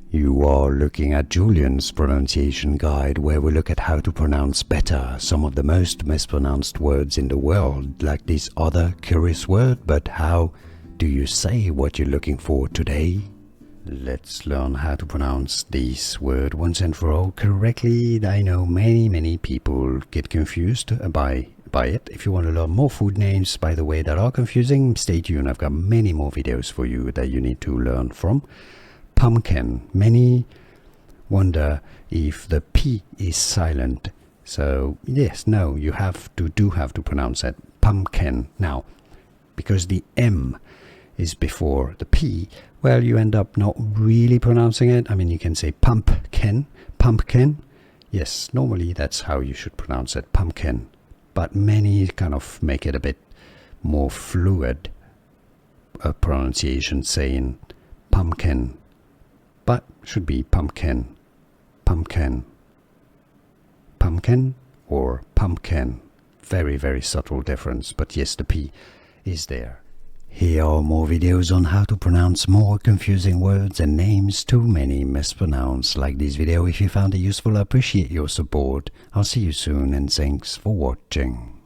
You are looking at Julian's pronunciation guide, where we look at how to pronounce better some of the most mispronounced words in the world, like this other curious word. But how do you say what you're looking for today? Let's learn how to pronounce this word once and for all correctly. I know many people get confused by it. If you want to learn more food names, by the way, that are confusing, stay tuned. I've got many more videos for you that you need to learn from. Pumpkin. Many wonder if the P is silent. So yes, no, you do have to pronounce it pumpkin. Now, because the M is before the P, well, you end up not really pronouncing it. I mean, you can say pumpkin. Yes, normally that's how you should pronounce it, pumpkin. But many kind of make it a bit more fluid pronunciation, saying pumpkin, but should be pumpkin or pumpkin. Very subtle difference, but yes, the P is there. Here are more videos on how to pronounce more confusing words and names too many mispronounced. Like this video if you found it useful. I appreciate your support. I'll see you soon and thanks for watching.